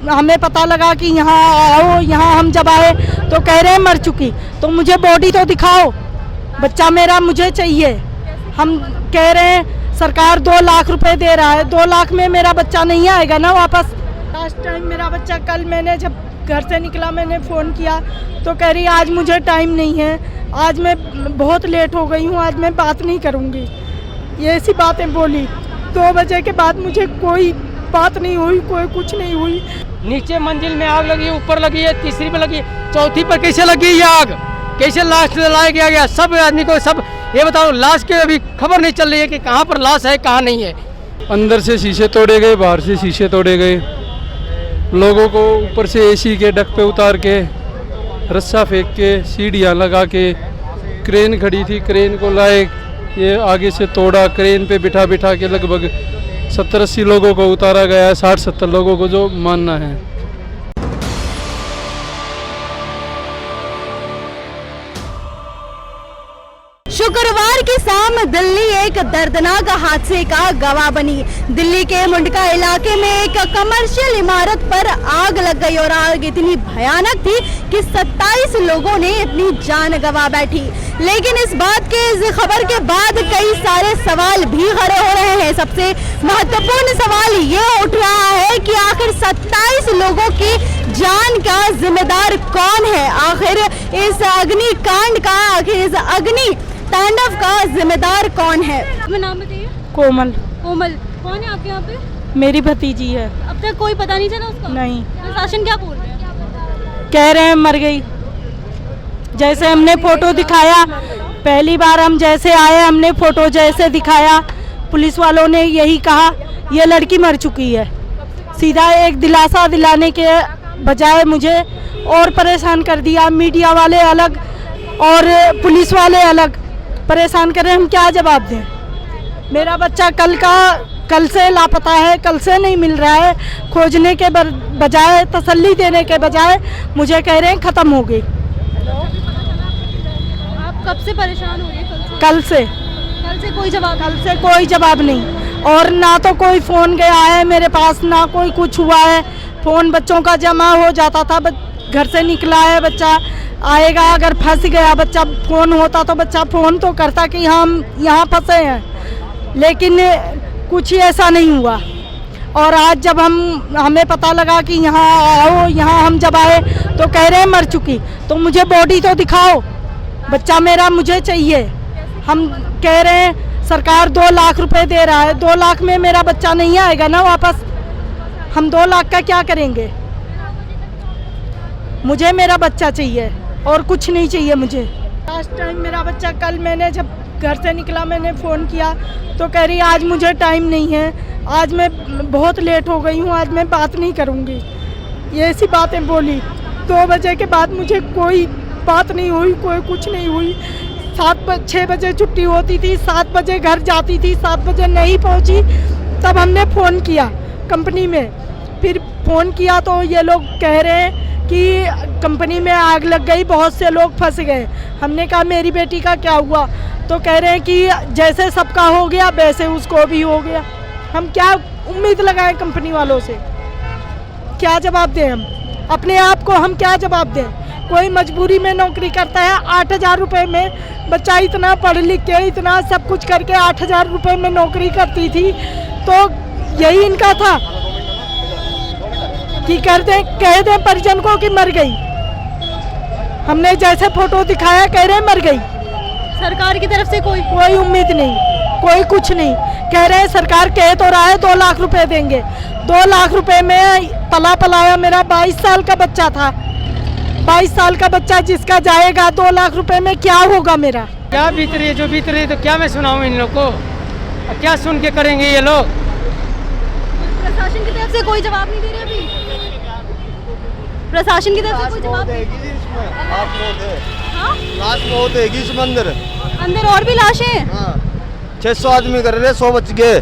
हमें पता लगा कि यहाँ आओ, यहाँ हम जब आए तो कह रहे हैं मर चुकी। तो मुझे बॉडी तो दिखाओ, बच्चा मेरा मुझे चाहिए। हम कह रहे हैं सरकार 2 लाख रुपए दे रहा है, 2 लाख में मेरा बच्चा नहीं आएगा ना वापस। लास्ट टाइम मेरा बच्चा, कल मैंने जब घर से निकला मैंने फ़ोन किया तो कह रही आज मुझे टाइम नहीं है, आज मैं बहुत लेट हो गई हूँ, आज मैं बात नहीं करूँगी। ये ऐसी बातें बोली। 2 बजे के बाद मुझे कोई बात नहीं हुई, कोई कुछ नहीं हुई। नीचे मंजिल में आग लगी, ऊपर लगी है, तीसरी पे लगी, चौथी पर कैसे लगी ये आग, कैसे लाश जलाया गया? सब आदमी को सब ये बताओ, लाश की अभी खबर नहीं चल रही है कि कहाँ पर लाश है कहाँ नहीं है। अंदर से शीशे तोड़े गए, बाहर से शीशे तोड़े गए, लोगों को ऊपर से एसी के डक पे उतार के, रस्सा फेंक के, सीढ़ियाँ लगा के, क्रेन खड़ी थी क्रेन को लाए, ये आगे से तोड़ा, क्रेन पे बिठा बिठा के लगभग 70-80 लोगों को उतारा गया है, 60-70 लोगों को जो मानना है। शुक्रवार की शाम दिल्ली एक दर्दनाक हादसे का गवाह बनी। दिल्ली के मुंडका इलाके में एक कमर्शियल इमारत पर आग लग गई और आग इतनी भयानक थी कि 27 लोगों ने अपनी जान गंवा बैठी। लेकिन इस बात के, इस खबर के बाद कई सारे सवाल भी खड़े हो रहे हैं। सबसे महत्वपूर्ण सवाल ये उठ रहा है कि आखिर 27 लोगों की जान का जिम्मेदार कौन है? आखिर इस अग्निकांड का, आखिर इस अग्नि तांडव का जिम्मेदार कौन है? अपना नाम बताइए। कोमल। कोमल कौन है आपके यहाँ पे? मेरी भतीजी है। अब तक कोई पता नहीं चला उसका? नहीं। प्रशासन क्या बोल रहे हैं? कह रहे हैं मर गई। जैसे हमने फोटो दिखाया, पहली बार हम जैसे आए हमने फोटो जैसे दिखाया, पुलिस वालों ने यही कहा ये लड़की मर चुकी है। सीधा एक दिलासा दिलाने के बजाय मुझे और परेशान कर दिया। मीडिया वाले अलग और पुलिस वाले अलग परेशान करें, हम क्या जवाब दें? मेरा बच्चा कल से लापता है, कल से नहीं मिल रहा है। खोजने के बजाय, तसल्ली देने के बजाय मुझे कह रहे हैं ख़त्म हो गई। आप कब से परेशान हो रही है? कल से कोई जवाब नहीं। और ना तो कोई फ़ोन गया है मेरे पास, ना कोई कुछ हुआ है। फ़ोन बच्चों का जमा हो जाता था, घर से निकला है बच्चा, आएगा, अगर फंस गया बच्चा, फ़ोन होता तो बच्चा फ़ोन तो करता कि हम यहाँ फंसे हैं, लेकिन कुछ ही ऐसा नहीं हुआ। और आज जब हमें पता लगा कि यहाँ आओ, यहाँ हम जब आए तो कह रहे हैं मर चुकी। तो मुझे बॉडी तो दिखाओ, बच्चा मेरा मुझे चाहिए। हम कह रहे हैं सरकार 2 लाख रुपए दे रहा है, 2 लाख में मेरा बच्चा नहीं आएगा ना वापस। हम 2 लाख का क्या करेंगे? मुझे मेरा बच्चा चाहिए और कुछ नहीं चाहिए मुझे। लास्ट टाइम मेरा बच्चा, कल मैंने जब घर से निकला मैंने फ़ोन किया तो कह रही आज मुझे टाइम नहीं है, आज मैं बहुत लेट हो गई हूँ, आज मैं बात नहीं करूँगी। ये ऐसी बातें बोली। 2 बजे के बाद मुझे कोई बात नहीं हुई, कोई कुछ नहीं हुई। 6 बजे छुट्टी होती थी, 7 बजे घर जाती थी, 7 बजे नहीं पहुँची। तब हमने फ़ोन किया कंपनी में, फिर फ़ोन किया तो ये लोग कह रहे हैं कि कंपनी में आग लग गई, बहुत से लोग फंस गए। हमने कहा मेरी बेटी का क्या हुआ? तो कह रहे हैं कि जैसे सबका हो गया वैसे उसको भी हो गया। हम क्या उम्मीद लगाएं कंपनी वालों से? क्या जवाब दें हम अपने आप को? हम क्या जवाब दें? कोई मजबूरी में नौकरी करता है। 8,000 रुपये में बच्चा इतना पढ़ लिख के, इतना सब कुछ करके 8,000 रुपये में नौकरी करती थी, तो यही इनका था कि कह दें परिजन को कि मर गई। हमने जैसे फोटो दिखाया कह रहे मर गई। सरकार की तरफ से कोई उम्मीद नहीं, कोई कुछ नहीं। कह रहे हैं सरकार कह तो रहा है 2 लाख रुपए देंगे। 2 लाख रुपए में पलाया मेरा 22 साल का बच्चा था। 22 साल का बच्चा जिसका जाएगा 2 लाख रुपए में क्या होगा मेरा? क्या बीत रही है, जो बीत रही है तो क्या मैं सुनाऊं इन लोग को? क्या सुन के करेंगे ये लोग? प्रशासन की तरफ से कोई जवाब नहीं दे रहे अभी। प्रशासन की तरफ से कोई जवाब नहीं। लाश बहुत है इसमें अंदर और भी लाशें हैं। 600 आदमी कर रहे, 100 बच गए,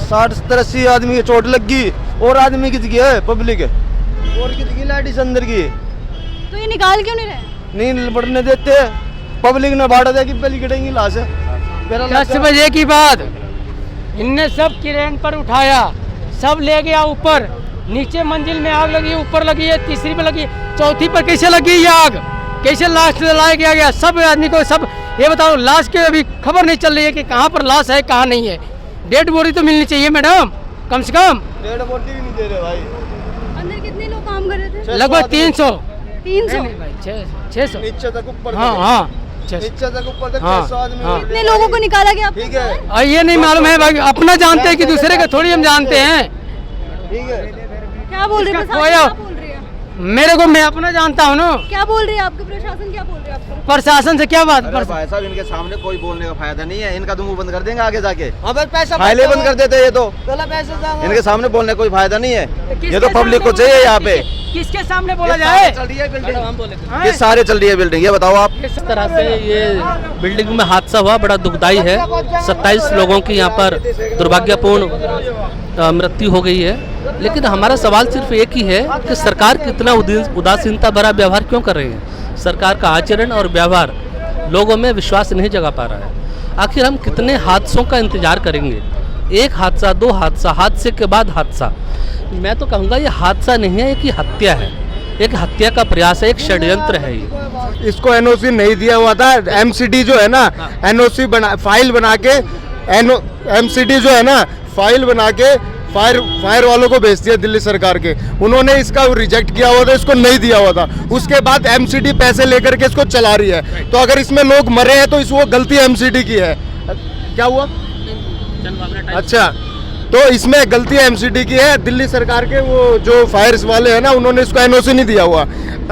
60-80 आदमी की चोट लग गई, और आदमी की गई है पब्लिक और की लाठी अंदर की। तो ये निकाल क्यों नहीं रहे? नहीं बढ़ने देते, पब्लिक ने बांटा दिया कि पहली गिरेंगी लाश। 10 बजे की बात इनने सब क्रेन पर उठाया, सब ले गया ऊपर, नीचे मंजिल में आग लगी, ऊपर लगी है, तीसरी पे लगी, चौथी पर कैसे लगी ये आग, कैसे लाश लाया गया सब आदमी को, सब ये बताओ लाश की अभी खबर नहीं चल रही है कि कहाँ पर लाश है कहाँ नहीं है। डेड बॉडी तो मिलनी चाहिए मैडम, कम से कम। डेड बॉडी भी नहीं दे रहे भाई। अंदर कितने लोग काम कर रहे थे? लगभग 300 600 नीचे तक ऊपर हाँ हाँ नीचे तक ऊपर तक हाँ, 600 आदमी। हाँ। कितने लोगों को निकाला गया? ठीक है, और ये नहीं मालूम है भाई, अपना जानते हैं कि दूसरे का थोड़ी हम जानते हैं। ठीक है। क्या बोल रहे हैं? इसका प्रशासन खोया- क्या बोल रही है? मेरे को, मैं अपना जानता हूँ ना। क्या बोल रही है आपके प्रशासन? क्या बोल रही है आपको? प्रशासन से क्या बात? अरे भाई साहब इनके सामने कोई बोलने का फायदा नहीं है, इनका तो मुंह बंद कर देंगे आगे जाके। फाइलें बंद कर देते ये तो, इनके सामने बोलने का कोई फायदा नहीं है। ये तो पब्लिक को चाहिए यहाँ पे। किसके सामने बोला जाए? चल रही है बिल्डिंग, किस सारे चल रही है बिल्डिंग, ये बताओ आप। इस तरह से ये बिल्डिंग में हादसा हुआ, बड़ा दुखदाई है। 27 लोगों की यहाँ पर दुर्भाग्यपूर्ण मृत्यु हो गई है। लेकिन हमारा सवाल सिर्फ एक ही है कि सरकार कितना उदासीनता भरा व्यवहार क्यों कर रही है। सरकार का आचरण और व्यवहार लोगों में विश्वास नहीं जगा पा रहा है। आखिर हम कितने हादसों का इंतजार करेंगे? एक हादसा, दो हादसा, हादसे के बाद हादसा। मैं तो कहूँगा ये हादसा नहीं है, एक हत्या है, एक हत्या का प्रयास है, एक षड्यंत्र है ये। इसको एनओसी नहीं दिया हुआ था। एमसीडी जो है ना, एनओसी बना, फाइल बना के एमसीडी जो है ना, फाइल बना के फायर वालों को भेज दिया दिल्ली सरकार के। उन्होंने इसका रिजेक्ट किया हुआ था, इसको नहीं दिया हुआ था। उसके बाद एमसीडी पैसे लेकर के इसको चला रही है। तो अगर इसमें लोग मरे हैं तो वो गलती एमसीडी की है। क्या हुआ? अच्छा, तो इसमें गलती एमसीडी की है। दिल्ली सरकार के वो जो फायर्स वाले हैं ना, उन्होंने इसको एनओसी नहीं दिया हुआ।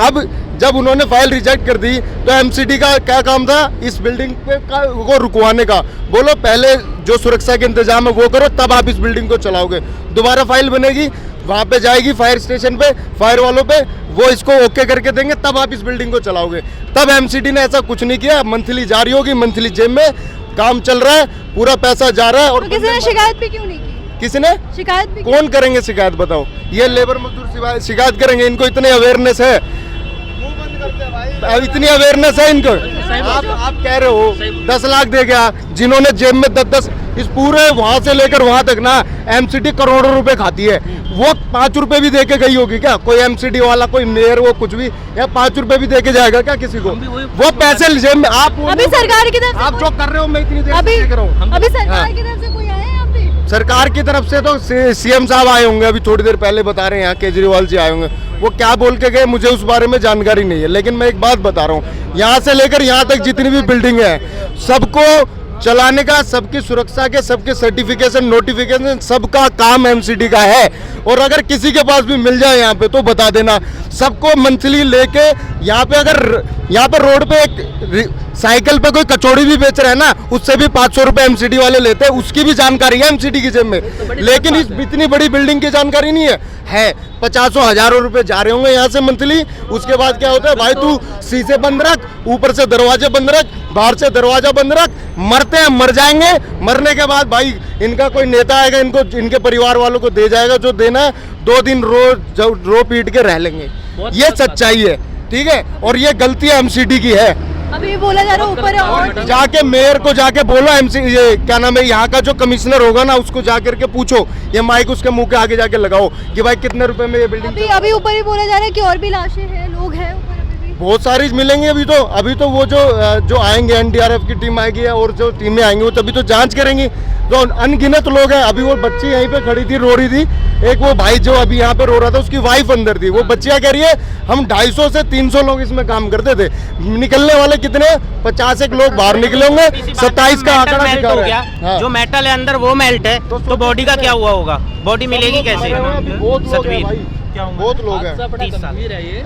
अब जब उन्होंने फाइल रिजेक्ट कर दी तो एमसीडी का क्या काम था? इस बिल्डिंग पे को रुकवाने का। बोलो पहले जो सुरक्षा के इंतजाम है वो करो, तब आप इस बिल्डिंग को चलाओगे। दोबारा फाइल बनेगी, वहाँ पे जाएगी फायर स्टेशन पे, फायर वालों पे, वो इसको ओके करके देंगे, तब आप इस बिल्डिंग को चलाओगे। तब एमसीडी ने ऐसा कुछ नहीं किया। मंथली जारी होगी, मंथली जेब में काम चल रहा है, पूरा पैसा जा रहा है। और तो किसी ने शिकायत भी क्यों नहीं की? किसी ने शिकायत भी कौन करेंगे शिकायत? बताओ, ये लेबर मजदूर शिकायत करेंगे? इनको इतनी अवेयरनेस है, इतनी अवेयरनेस है इनको। आप कह रहे हो 10 लाख दे गया, जिन्होंने जेब में 10 इस पूरे वहां से लेकर वहां तक ना एमसीडी करोड़ों रुपए खाती है। वो 5 रुपए भी दे के गई होगी क्या? कोई एमसीडी वाला, कोई मेयर, वो कुछ भी, या 5 रुपए भी दे के जाएगा क्या किसी को? वो पैसे जेब में आप अभी सरकार की तरफ से आप जो कर रहे हो, मैं इतनी देर से अभी देख रहा हूँ। अभी सरकार की तरफ से कोई आया है यहाँ पे? सरकार की तरफ से तो सीएम साहब आए होंगे, अभी थोड़ी देर पहले बता रहे हैं, यहाँ केजरीवाल जी आए होंगे। वो क्या बोल के गए मुझे उस बारे में जानकारी नहीं है। लेकिन मैं एक बात बता रहा हूँ, यहाँ से लेकर यहाँ तक जितनी भी बिल्डिंग है, सबको चलाने का, सबकी सुरक्षा के, सबके सर्टिफिकेशन, नोटिफिकेशन, सबका काम एमसीडी का है। और अगर किसी के पास भी मिल जाए यहाँ पे तो बता देना। सबको मंथली लेके यहाँ पे, अगर यहाँ पे रोड पे एक साइकिल पे कोई कचौड़ी भी बेच रहा है ना, उससे भी 500 रुपए एमसीडी वाले लेते हैं। उसकी भी जानकारी है एमसीडी की जेब में। लेकिन इस इतनी बड़ी बिल्डिंग की जानकारी नहीं है। 50 हजारों रुपए जा रहे होंगे यहाँ से मंथली। उसके बाद क्या होता है? भाई तू शीशे बंद रख, ऊपर से दरवाजे बंद रख, बाहर से दरवाजा बंद रख। मरते हैं, मर जाएंगे। मरने के बाद भाई इनका कोई नेता आएगा, इनको, इनके परिवार वालों को दे जाएगा जो देना है। 2 दिन रो पीट के रह लेंगे। ये सच्चाई है, ठीक है। और ये गलती एमसीडी की है। अभी बोला जा रहा है ऊपर और जाके मेयर को जाके बोलो, ये क्या नाम है, यहाँ का जो कमिश्नर होगा ना, उसको जाकर के पूछो, ये माइक उसके मुंह के आगे जाके लगाओ कि भाई कितने रुपए में ये बिल्डिंग। अभी ऊपर ही बोला जा रहा है कि और भी लाशें हैं, लोग हैं ऊपर अभी भी। बहुत सारी मिलेंगी। अभी तो वो जो आएंगे, एनडीआरएफ की टीम आएगी और जो टीमें आएंगी वो तभी तो जांच करेंगी। तो अनगिनत लोग हैं। अभी वो बच्ची यहीं पे खड़ी थी, रो रही थी। एक वो भाई जो अभी यहाँ पे रो रहा था, उसकी वाइफ अंदर थी। वो बच्चियाँ कह रही है हम 250 से 300 लोग इसमें काम करते थे, निकलने वाले कितने 50 लोग बाहर निकले होंगे। 27 का आंकड़ा दिखा रहा है। हाँ। जो मेटल है अंदर वो मेल्ट है, तो बॉडी का क्या हुआ होगा? बॉडी मिलेगी कैसे? बहुत लोग हैं भाई, बहुत लोग हैं। गंभीर है ये।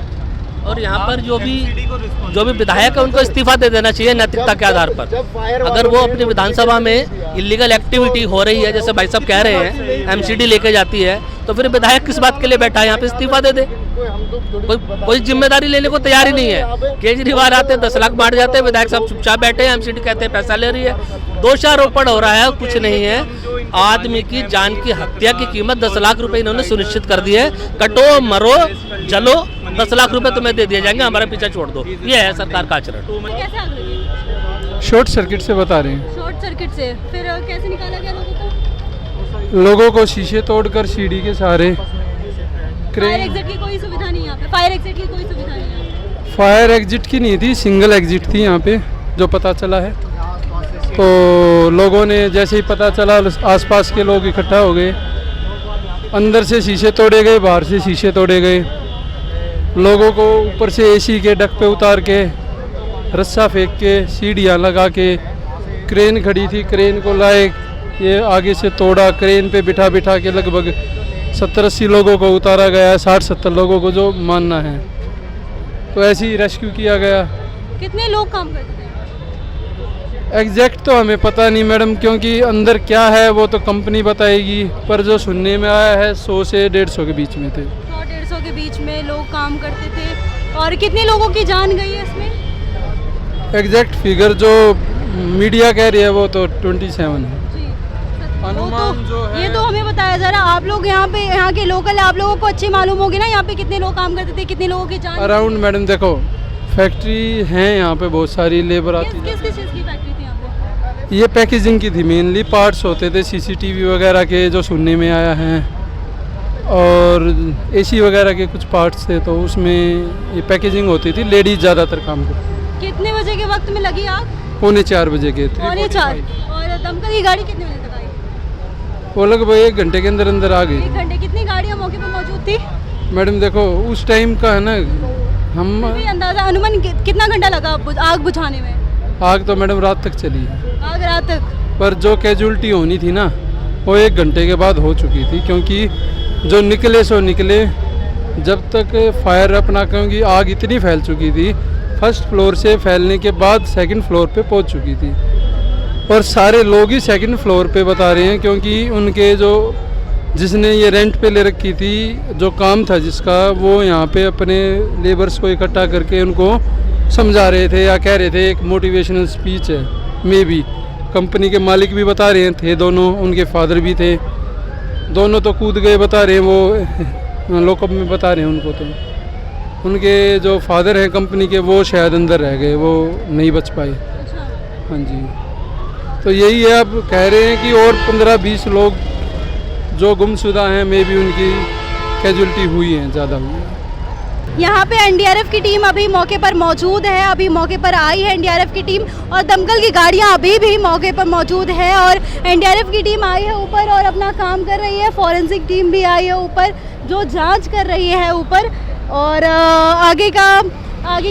और यहाँ पर जो भी विधायक है उनको इस्तीफा दे देना चाहिए नैतिकता के आधार पर। अगर वो अपनी विधानसभा में इलीगल एक्टिविटी हो रही है, जैसे भाई साहब कह रहे हैं, एमसीडी लेके जाती है, तो फिर विधायक किस बात के लिए बैठा है यहाँ पे? इस्तीफा दे दे। कोई जिम्मेदारी लेने को तैयार ही नहीं है। केजरीवाल आते हैं, 10 लाख बांट जाते हैं, विधायक साहब चुपचाप बैठे हैं, एमसीडी कहते हैं पैसा ले रही है। दोषारोपण हो रहा है, कुछ नहीं है। आदमी की जान की हत्या की कीमत 10 लाख रुपए इन्होंने सुनिश्चित कर दी है। कटो, मरो, जलो, 10 लाख रुपए तुम्हें दे दिए जाएंगे, हमारा पीछा छोड़ दो। ये है सरकार का आचरण। कैसे आग लगी? शॉर्ट सर्किट से बता रहे हैं। शॉर्ट सर्किट से। फिर कैसे निकाला गया लोगों को? लोगों को शीशे तोड़कर सीढ़ी के सहारे फायर एग्जिट की कोई सुविधा नहीं है यहाँ पे, फायर एग्जिट की कोई सुविधा नहीं है। फायर एग्जिट की नहीं थी, सिंगल एग्जिट थी यहाँ पे जो पता चला है। तो लोगों ने जैसे ही पता चला आसपास के लोग इकट्ठा हो गए, अंदर से शीशे तोड़े गए, बाहर से शीशे तोड़े गए। लोगों को ऊपर से एसी के डक पे उतार के, रस्सा फेंक के, सीढ़ियाँ लगा के, क्रेन खड़ी थी, क्रेन को लाए, ये आगे से तोड़ा, क्रेन पे बिठा बिठा के लगभग 70-80 लोगों को उतारा गया, 60-70 लोगों को जो मानना है। तो ऐसे ही रेस्क्यू किया गया। कितने लोग काम करते थे? एग्जैक्ट तो हमें पता नहीं मैडम, क्योंकि अंदर क्या है वो तो कंपनी बताएगी, पर जो सुनने में आया है 100 से 150 के बीच में थे। 100-150 के बीच में लोग काम करते थे। और कितने लोगों की जान गई है इसमें? एग्जैक्ट फिगर जो मीडिया कह रही है वो तो 27 है। अनुमान जो है, ये तो हमें बताया जा रहा। आप लोग यहाँ के लोकल, आप लोगों को अच्छे मालूम होगी ना यहाँ पे कितने लोग काम करते थे, कितने लोगों की जान? अराउंड मैडम देखो, फैक्ट्री है यहाँ पे, बहुत सारी लेबर आती है। किस चीज़ की फैक्ट्री थी यहाँ पे? ये पैकेजिंग की थी, मेनली पार्ट्स होते थे सीसीटीवी वगैरह के जो सुनने में आया है, और एसी वगैरह के कुछ पार्ट्स थे, तो उसमें ये पैकेजिंग होती थी। लेडीज ज़्यादातर काम करती। कितने बजे के वक्त में लगी आग? 3:45 बजे के। 3:45। और दमकल की गाड़ी कितने बजे तक आई? वो लगभग 1 घंटे के अंदर अंदर आ गई। 1 घंटे। कितनी गाड़ियाँ मौके पर मौजूद थी? मैडम देखो उस टाइम का है ना, हम अंदाजा अनुमान कितना घंटा लगा आग बुझाने में? आग तो मैडम रात तक चली है। आग रात तक? पर जो कैजुअलिटी होनी थी ना वो 1 घंटे के बाद हो चुकी थी, क्योंकि जो निकले सो निकले। जब तक फायर अपना, क्योंकि आग इतनी फैल चुकी थी, फर्स्ट फ्लोर से फैलने के बाद सेकंड फ्लोर पे पहुंच चुकी थी, और सारे लोग ही सेकंड फ्लोर पे बता रहे हैं, क्योंकि उनके जो जिसने ये रेंट पे ले रखी थी, जो काम था जिसका, वो यहाँ पे अपने लेबर्स को इकट्ठा करके उनको समझा रहे थे या कह रहे थे, एक मोटिवेशनल स्पीच है। मे बी कंपनी के मालिक भी बता रहे थे, दोनों, उनके फादर भी थे, दोनों तो कूद गए बता रहे हैं, वो लोकअप में बता रहे हैं उनको। तो उनके जो फादर हैं कंपनी के, वो शायद अंदर रह गए, वो नहीं बच पाए। हाँ जी, तो यही है। अब कह रहे हैं कि और 15-20 लोग जो गुमशुदा हैं, मे भी उनकी कैजुअलिटी हुई है, ज़्यादा हुई है। यहाँ पे एनडीआरएफ की टीम अभी मौके पर मौजूद है, अभी मौके पर आई है एनडीआरएफ की टीम, और दमकल की गाड़ियाँ अभी भी मौके पर मौजूद है, और एनडीआरएफ की टीम आई है ऊपर और अपना काम कर रही है। फॉरेंसिक टीम भी आई है ऊपर जो जांच कर रही है ऊपर, और आगे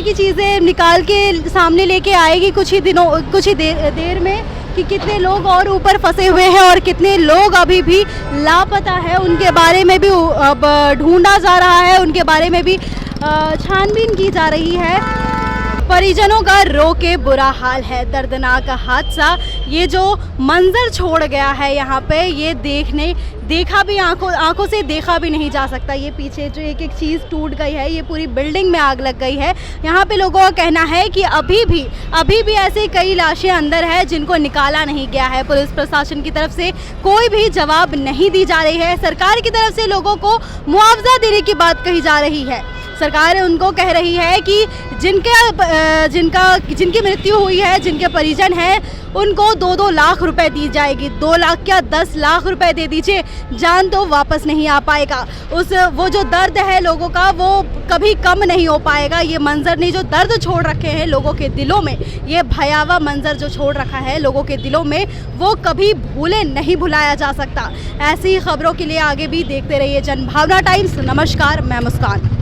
की चीज़ें निकाल के सामने लेके आएगी कुछ ही देर में, कि कितने लोग और ऊपर फंसे हुए हैं और कितने लोग अभी भी लापता है, उनके बारे में भी अब ढूंढा जा रहा है, उनके बारे में भी छानबीन की जा रही है। परिजनों का रो के बुरा हाल है। दर्दनाक हादसा, ये जो मंजर छोड़ गया है यहाँ पे, ये देखा भी आंखों से देखा भी नहीं जा सकता। ये पीछे जो एक चीज़ टूट गई है, ये पूरी बिल्डिंग में आग लग गई है। यहाँ पे लोगों का कहना है कि अभी भी ऐसे कई लाशें अंदर है जिनको निकाला नहीं गया है। पुलिस प्रशासन की तरफ से कोई भी जवाब नहीं दी जा रही है। सरकार की तरफ से लोगों को मुआवजा देने की बात कही जा रही है। सरकार उनको कह रही है कि जिनकी मृत्यु हुई है, जिनके परिजन हैं, उनको 2-2 लाख रुपए दी जाएगी। 2 लाख क्या 10 लाख रुपए दे दीजिए, जान तो वापस नहीं आ पाएगा। वो जो दर्द है लोगों का, वो कभी कम नहीं हो पाएगा। ये मंजर ने जो दर्द छोड़ रखे हैं लोगों के दिलों में, ये भयावह मंजर जो छोड़ रखा है लोगों के दिलों में, वो कभी नहीं भुलाया जा सकता। ऐसी खबरों के लिए आगे भी देखते रहिए जनभावना टाइम्स। नमस्कार, मैं मुस्कान।